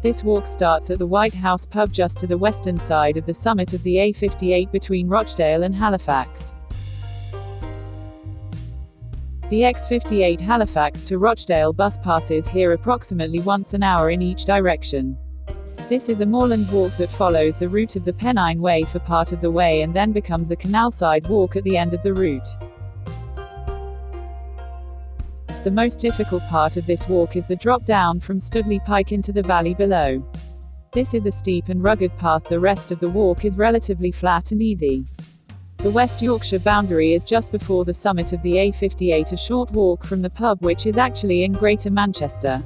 This walk starts at the White House pub just to the western side of the summit of the A58 between Rochdale and Halifax. The X58 Halifax to Rochdale bus passes here approximately once an hour in each direction. This is a moorland walk that follows the route of the Pennine Way for part of the way and then becomes a canalside walk at the end of the route. The most difficult part of this walk is the drop down from Stoodley Pike into the valley below. This is a steep and rugged path. The rest of the walk is relatively flat and easy. The West Yorkshire boundary is just before the summit of the A58, a short walk from the pub, which is actually in Greater Manchester.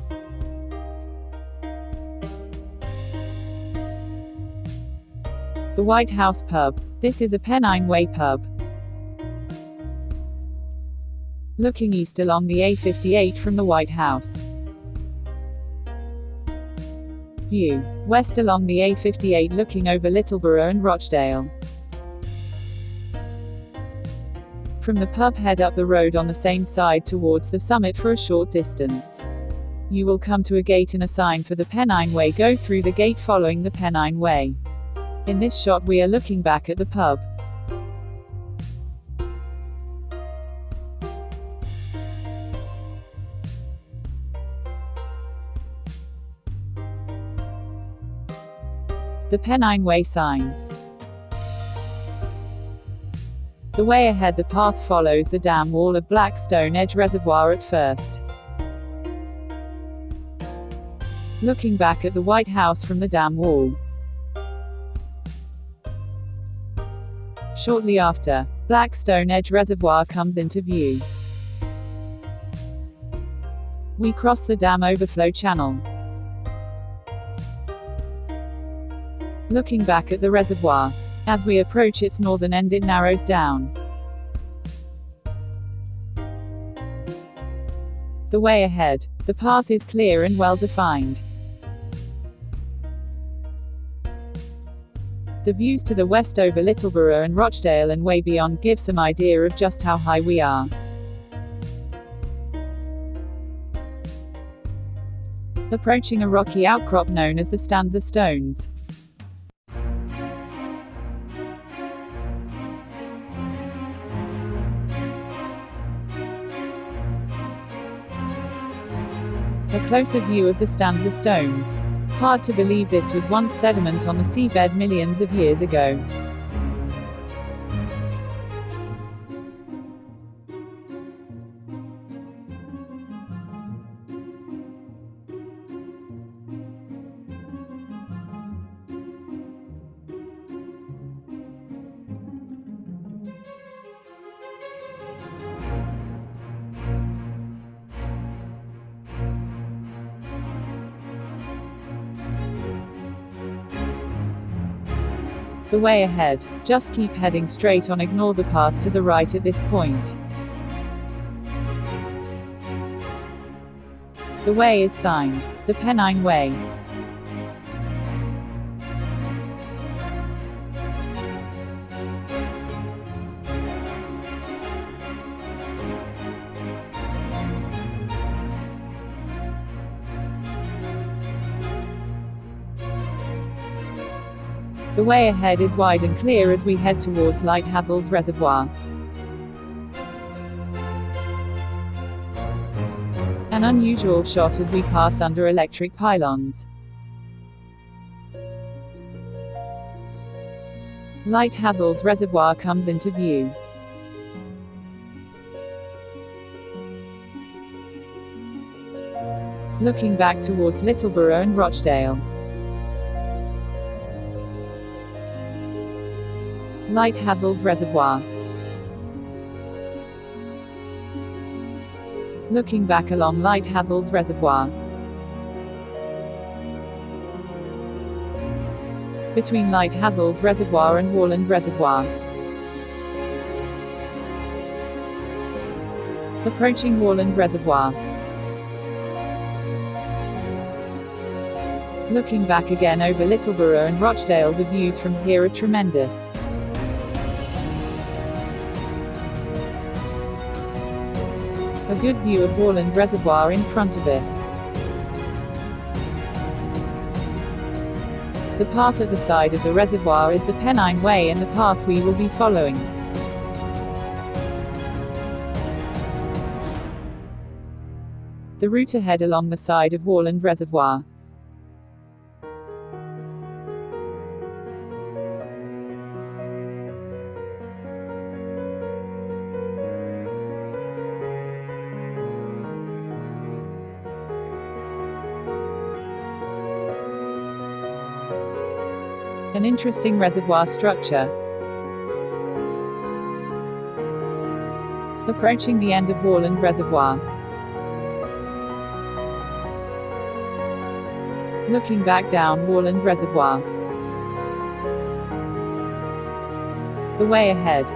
The White House pub. This is a Pennine Way pub. Looking east along the A58 from the White House. View. West along the A58 looking over Littleborough and Rochdale. From the pub, head up the road on the same side towards the summit for a short distance. You will come to a gate and a sign for the Pennine Way. Go through the gate following the Pennine Way. In this shot we are looking back at the pub. The Pennine Way sign. The way ahead, the path follows the dam wall of Black Stone Edge Reservoir at first. Looking back at the White House from the dam wall. Shortly after, Black Stone Edge Reservoir comes into view. We cross the dam overflow channel. Looking back at the reservoir. As we approach its northern end, it narrows down. The way ahead. The path is clear and well defined. The views to the west over Littleborough and Rochdale and way beyond give some idea of just how high we are. Approaching a rocky outcrop known as the Stanza Stones. A closer view of the Stanza Stones. Hard to believe this was once sediment on the seabed millions of years ago. The way ahead. Just keep heading straight on, ignore the path to the right at this point. The way is signed. The Pennine Way. The way ahead is wide and clear as we head towards Lighthazels Reservoir. An unusual shot as we pass under electric pylons. Lighthazels Reservoir comes into view. Looking back towards Littleborough and Rochdale. Lighthazels Reservoir. Looking back along Lighthazels Reservoir. Between Lighthazels Reservoir and Moorland Reservoir. Approaching Moorland Reservoir. Looking back again over Littleborough and Rochdale, the views from here are tremendous. A good view of Moorland Reservoir in front of us. The path at the side of the reservoir is the Pennine Way and the path we will be following. The route ahead along the side of Moorland Reservoir. An interesting reservoir structure. Approaching the end of Moorland Reservoir. Looking back down Moorland Reservoir. The way ahead.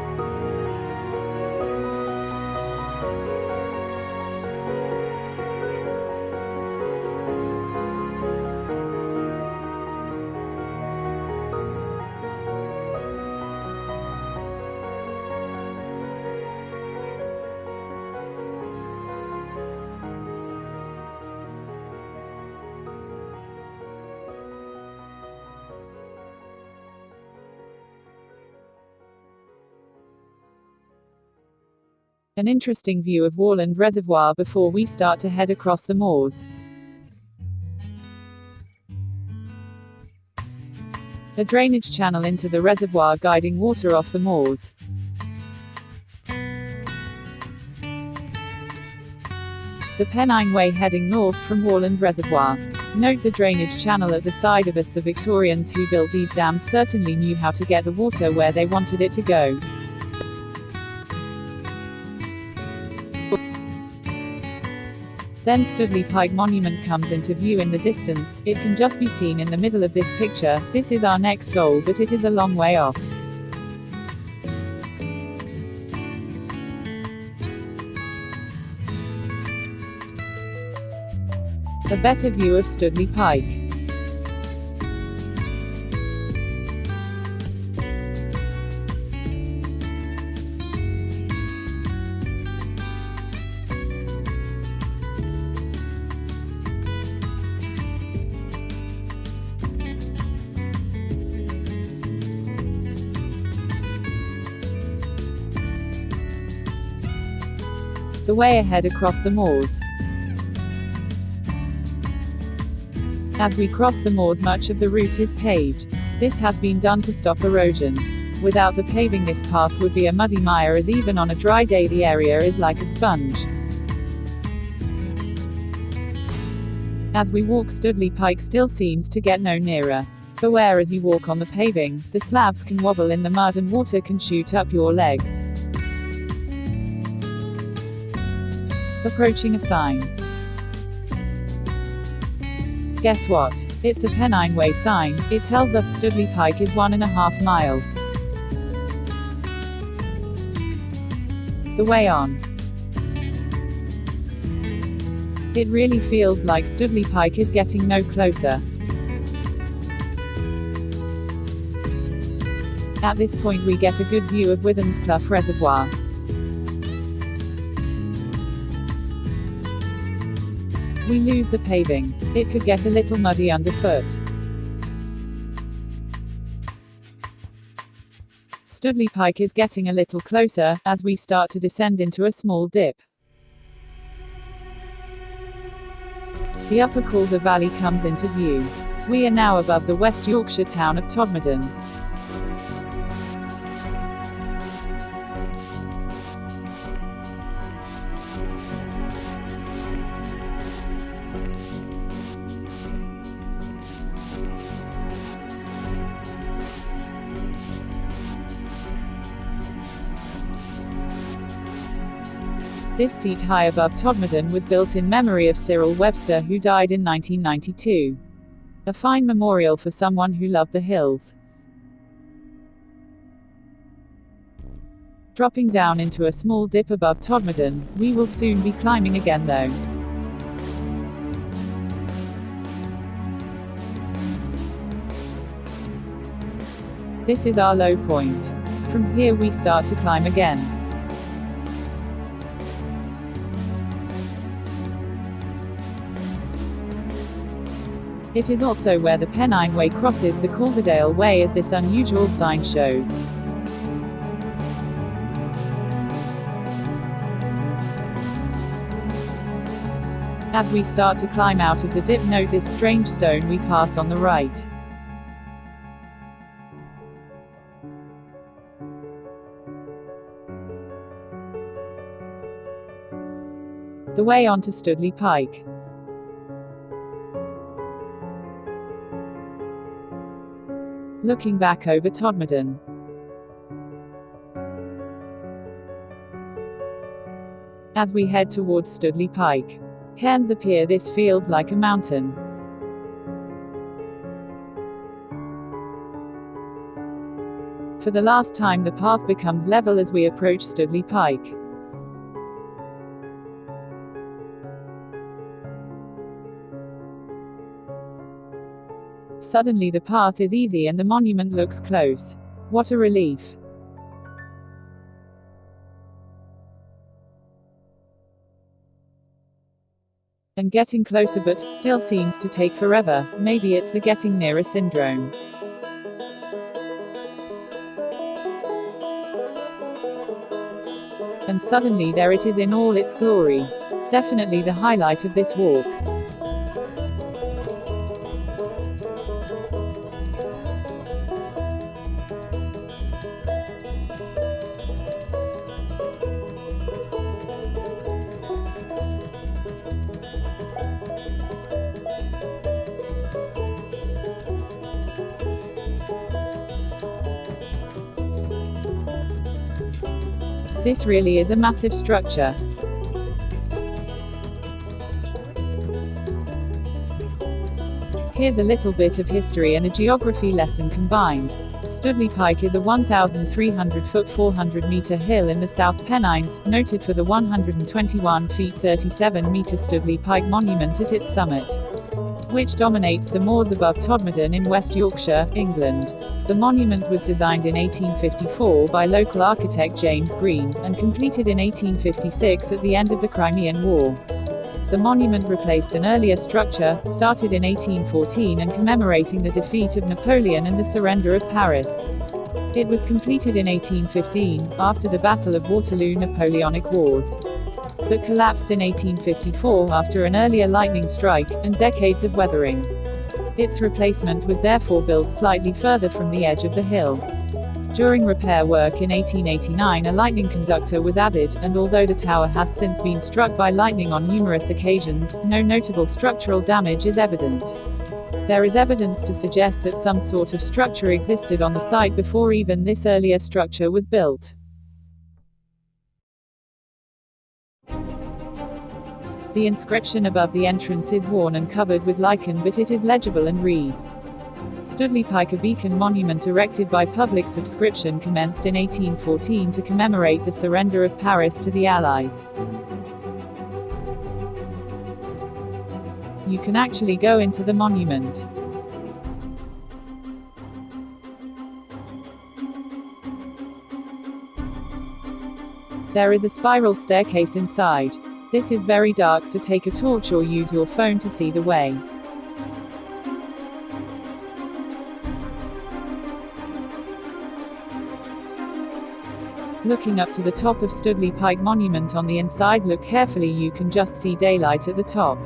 An interesting view of Moorland Reservoir before we start to head across the moors. A drainage channel into the reservoir guiding water off the moors. The Pennine Way heading north from Moorland Reservoir. Note the drainage channel at the side of us. The Victorians who built these dams certainly knew how to get the water where they wanted it to go. Then Stoodley Pike Monument comes into view in the distance. It can just be seen in the middle of this picture. This is our next goal, but it is a long way off. A better view of Stoodley Pike. The way ahead across the moors. As we cross the moors, much of the route is paved. This has been done to stop erosion. Without the paving, this path would be a muddy mire, as even on a dry day the area is like a sponge. As we walk, Stoodley Pike still seems to get no nearer. Beware as you walk on the paving, the slabs can wobble in the mud and water can shoot up your legs. Approaching a sign. Guess what? It's a Pennine Way sign. It tells us Stoodley Pike is 1.5 miles. The way on. It really feels like Stoodley Pike is getting no closer. At this point we get a good view of Withens Clough Reservoir. We lose the paving. It could get a little muddy underfoot. Stoodley Pike is getting a little closer, as we start to descend into a small dip. The upper Calder Valley comes into view. We are now above the West Yorkshire town of Todmorden. This seat high above Todmorden was built in memory of Cyril Webster, who died in 1992. A fine memorial for someone who loved the hills. Dropping down into a small dip above Todmorden, we will soon be climbing again though. This is our low point. From here we start to climb again. It is also where the Pennine Way crosses the Calderdale Way, as this unusual sign shows. As we start to climb out of the dip, note this strange stone we pass on the right. The way onto Stoodley Pike. Looking back over Todmorden. As we head towards Stoodley Pike, cairns appear. This feels like a mountain. For the last time, the path becomes level as we approach Stoodley Pike. Suddenly the path is easy and the monument looks close. What a relief. And getting closer, but still seems to take forever. Maybe it's the getting nearer syndrome. And suddenly there it is in all its glory. Definitely the highlight of this walk. This really is a massive structure. Here's a little bit of history and a geography lesson combined. Stoodley Pike is a 1,300-foot 400-metre hill in the South Pennines, noted for the 121 feet 37-metre Stoodley Pike monument at its summit, which dominates the moors above Todmorden in West Yorkshire, England. The monument was designed in 1854 by local architect James Green, and completed in 1856 at the end of the Crimean War. The monument replaced an earlier structure, started in 1814 and commemorating the defeat of Napoleon and the surrender of Paris. It was completed in 1815, after the Battle of Waterloo Napoleonic Wars, but collapsed in 1854 after an earlier lightning strike, and decades of weathering. Its replacement was therefore built slightly further from the edge of the hill. During repair work in 1889, a lightning conductor was added, and although the tower has since been struck by lightning on numerous occasions, no notable structural damage is evident. There is evidence to suggest that some sort of structure existed on the site before even this earlier structure was built. The inscription above the entrance is worn and covered with lichen, but it is legible and reads: Stoodley Pike, a beacon monument erected by public subscription, commenced in 1814 to commemorate the surrender of Paris to the Allies. You can actually go into the monument. There is a spiral staircase inside. This is very dark, so take a torch or use your phone to see the way. Looking up to the top of Stoodley Pike monument on the inside, look carefully, you can just see daylight at the top.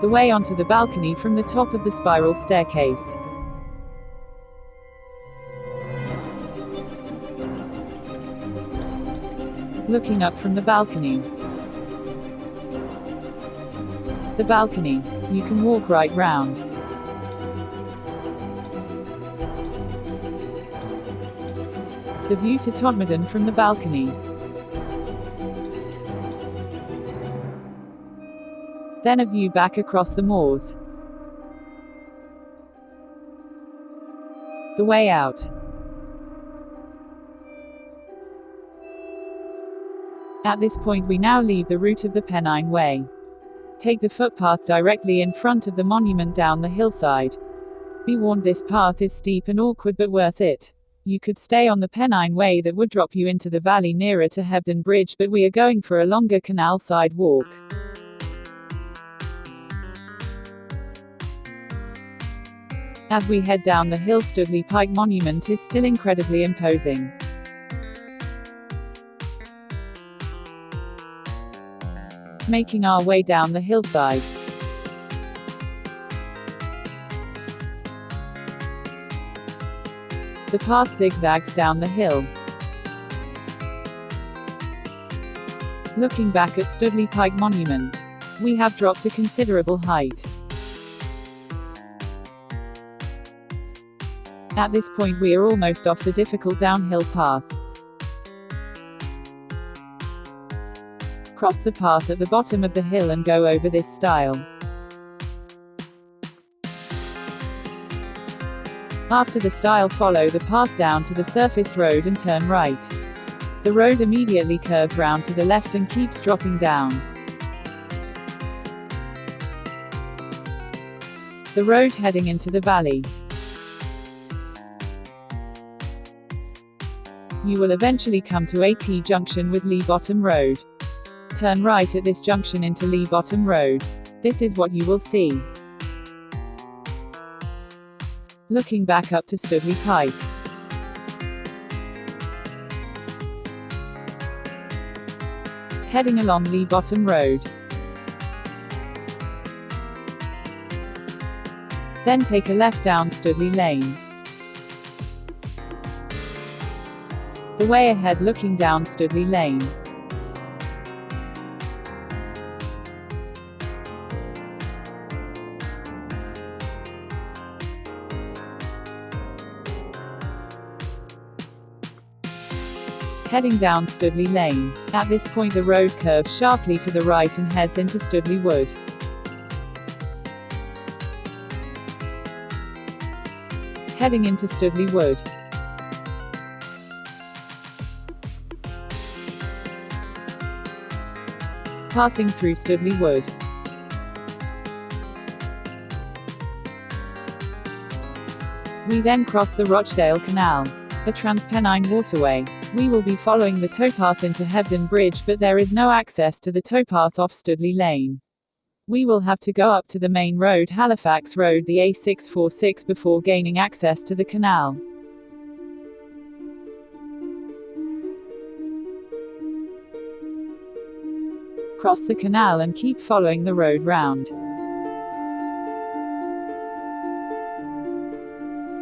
The way onto the balcony from the top of the spiral staircase. Looking up from the balcony. The balcony. You can walk right round. The view to Todmorden from the balcony. Then a view back across the moors. The way out. At this point we now leave the route of the Pennine Way. Take the footpath directly in front of the monument down the hillside. Be warned, this path is steep and awkward but worth it. You could stay on the Pennine Way that would drop you into the valley nearer to Hebden Bridge, but we are going for a longer canal side walk. As we head down the hill, Stoodley Pike monument is still incredibly imposing. Making our way down the hillside. The path zigzags down the hill. Looking back at Stoodley Pike monument, we have dropped a considerable height. At this point we are almost off the difficult downhill path. Cross the path at the bottom of the hill and go over this stile. After the stile, follow the path down to the surfaced road and turn right. The road immediately curves round to the left and keeps dropping down. The road heading into the valley. You will eventually come to a T-junction with Lee Bottom Road. Turn right at this junction into Lee Bottom Road. This is what you will see. Looking back up to Stoodley Pike. Heading along Lee Bottom Road. Then take a left down Stoodley Lane. The way ahead, looking down Stoodley Lane. Heading down Stoodley Lane. At this point the road curves sharply to the right and heads into Stoodley Wood. Heading into Stoodley Wood. Passing through Stoodley Wood. We then cross the Rochdale Canal, a trans-Pennine waterway. We will be following the towpath into Hebden Bridge, but there is no access to the towpath off Stoodley Lane. We will have to go up to the main road, Halifax Road, the A646, before gaining access to the canal. Cross the canal and keep following the road round.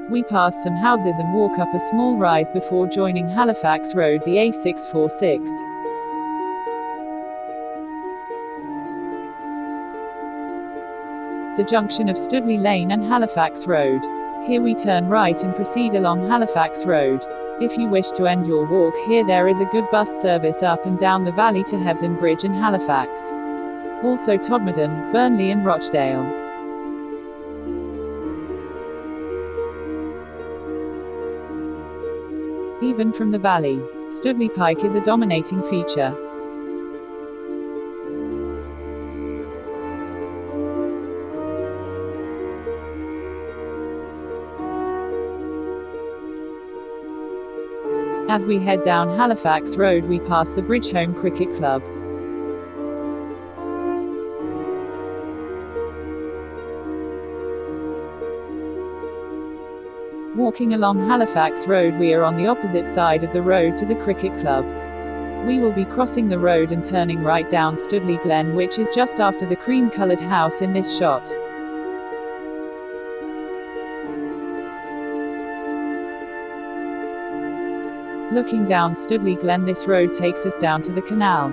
We pass some houses and walk up a small rise before joining Halifax Road, the A646. The junction of Stoodley Lane and Halifax Road. Here we turn right and proceed along Halifax Road. If you wish to end your walk here, there is a good bus service up and down the valley to Hebden Bridge and Halifax. Also Todmorden, Burnley and Rochdale. Even from the valley, Stoodley Pike is a dominating feature. As we head down Halifax Road, we pass the Bridge Home Cricket Club. Walking along Halifax Road, we are on the opposite side of the road to the cricket club. We will be crossing the road and turning right down Stoodley Glen, which is just after the cream-coloured house in this shot. Looking down Stoodley Glen, this road takes us down to the canal.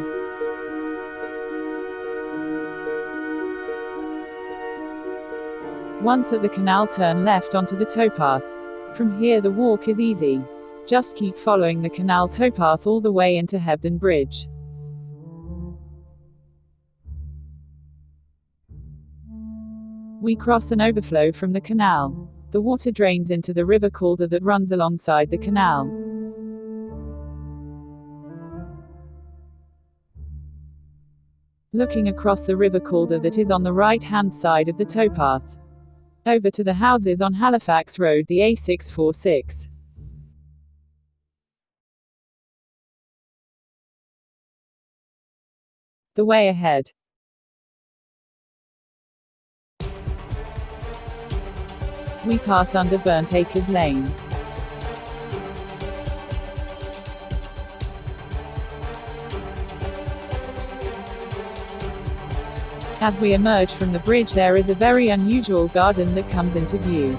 Once at the canal, turn left onto the towpath. From here the walk is easy. Just keep following the canal towpath all the way into Hebden Bridge. We cross an overflow from the canal. The water drains into the river Calder that runs alongside the canal. Looking across the river Calder that is on the right-hand side of the towpath. Over to the houses on Halifax Road, the A646. The way ahead. We pass under Burnt Acres Lane. As we emerge from the bridge, there is a very unusual garden that comes into view.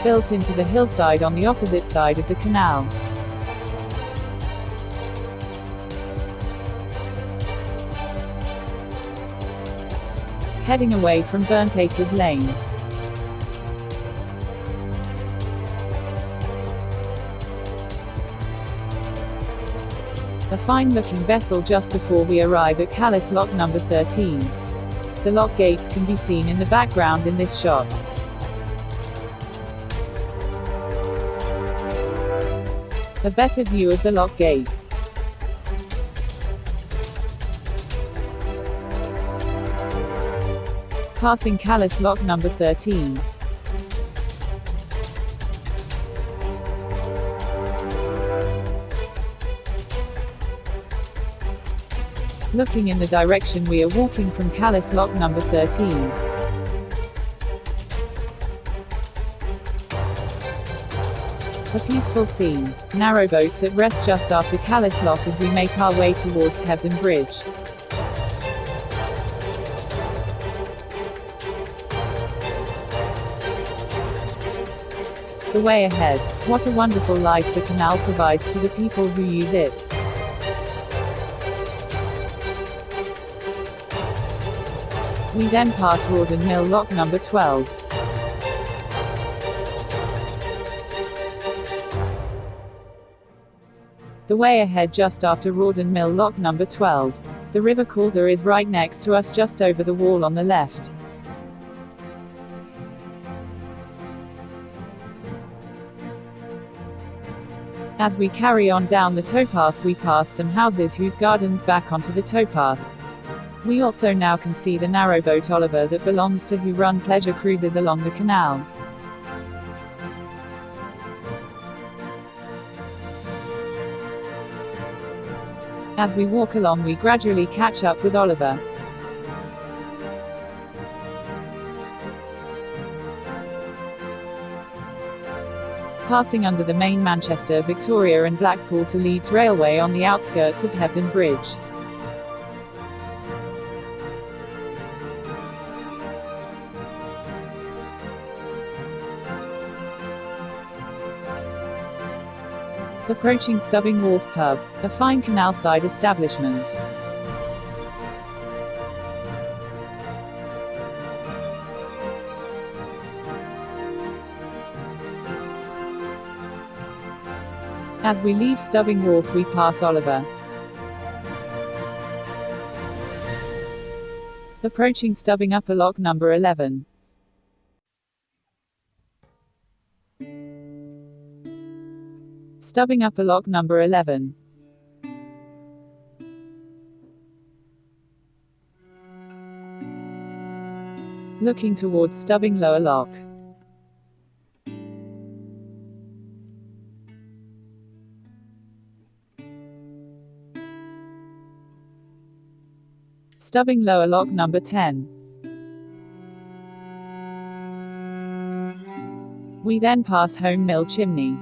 Built into the hillside on the opposite side of the canal. Heading away from Burnt Acres Lane. A fine-looking vessel just before we arrive at Calais Lock number 13. The lock gates can be seen in the background in this shot. A better view of the lock gates. Passing Calais Lock number 13. Looking in the direction we are walking from Calais Lock number 13. A peaceful scene. Narrowboats at rest just after Calais Lock as we make our way towards Hebden Bridge. The way ahead. What a wonderful life the canal provides to the people who use it. We then pass Rawdon Mill Lock number 12. The way ahead just after Rawdon Mill Lock number 12. The river Calder is right next to us just over the wall on the left. As we carry on down the towpath, we pass some houses whose gardens back onto the towpath. We also now can see the narrowboat Oliver that belongs to who run pleasure cruises along the canal. As we walk along, we gradually catch up with Oliver. Passing under the main Manchester, Victoria and Blackpool to Leeds Railway on the outskirts of Hebden Bridge. Approaching Stubbing Wharf Pub, a fine canalside establishment. As we leave Stubbing Wharf, we pass Oliver. Approaching Stubbing Upper Lock number 11. Stubbing Upper Lock number 11. Looking towards Stubbing Lower Lock. Stubbing Lower Lock number 10. We then pass Home Mill Chimney.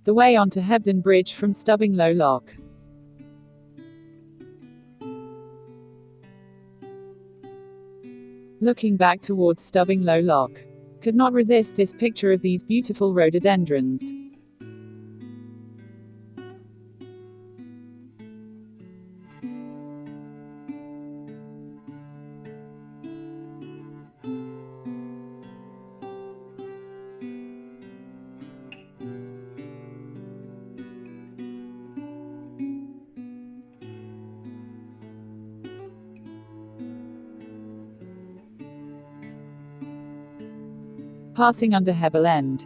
The way onto Hebden Bridge from Stubbing Low Lock. Looking back towards Stubbing Low Lock. Could not resist this picture of these beautiful rhododendrons. passing under Hebden End.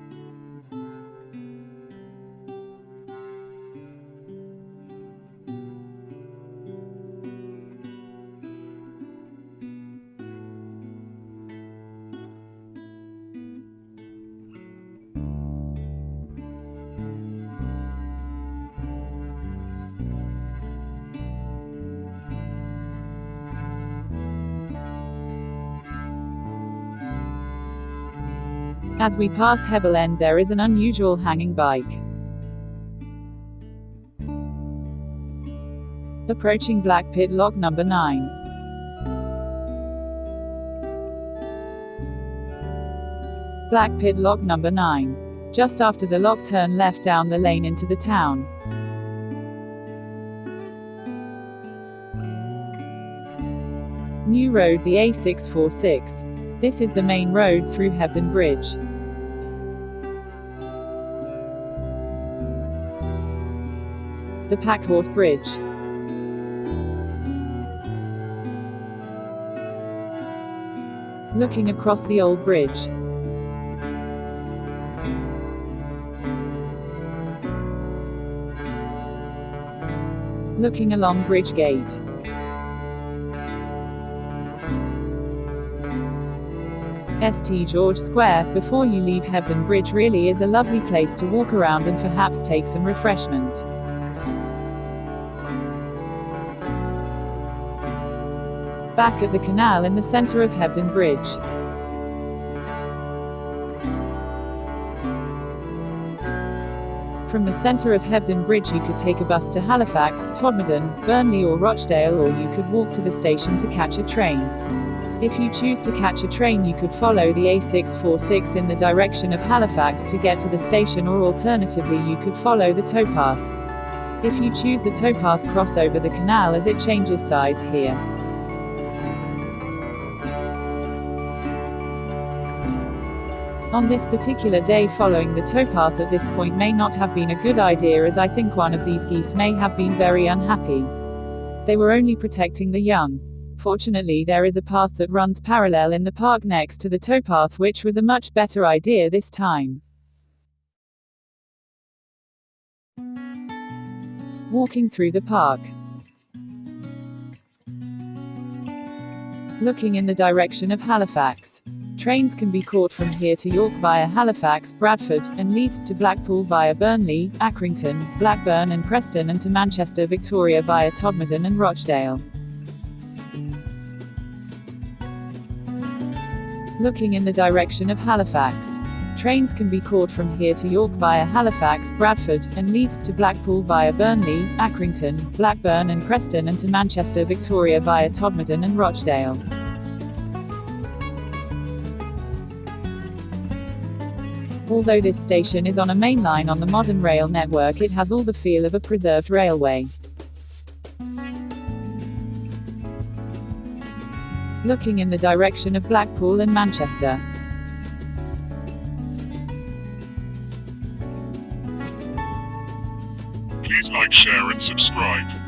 As we pass Hebden End, there is an unusual hanging bike. Approaching Black Pit Lock number 9. Black Pit Lock number 9. Just after the lock, turn left down the lane into the town. New road, the A646. This is the main road through Hebden Bridge. The Packhorse Bridge. Looking across the old bridge. Looking along Bridge Gate. St George Square, before you leave Hebden Bridge, really is a lovely place to walk around and perhaps take some refreshment. Back at the canal in the centre of Hebden Bridge. From the centre of Hebden Bridge you could take a bus to Halifax, Todmorden, Burnley or Rochdale, or you could walk to the station to catch a train. If you choose to catch a train, you could follow the A646 in the direction of Halifax to get to the station, or alternatively you could follow the towpath. If you choose the towpath, cross over the canal as it changes sides here. On this particular day, following the towpath at this point may not have been a good idea, as I think one of these geese may have been very unhappy. They were only protecting the young. Fortunately, there is a path that runs parallel in the park next to the towpath, which was a much better idea this time. Walking through the park. Looking in the direction of Halifax. Trains can be caught from here to York via Halifax, Bradford, and Leeds, to Blackpool via Burnley, Accrington, Blackburn and Preston, and to Manchester, Victoria via Todmorden and Rochdale. Looking in the direction of Halifax. Trains can be caught from here to York via Halifax, Bradford, and Leeds, to Blackpool via Burnley, Accrington, Blackburn and Preston, and to Manchester, Victoria via Todmorden and Rochdale. Although this station is on a main line on the modern rail network, it has all the feel of a preserved railway. Looking in the direction of Blackpool and Manchester. Please like, share and subscribe.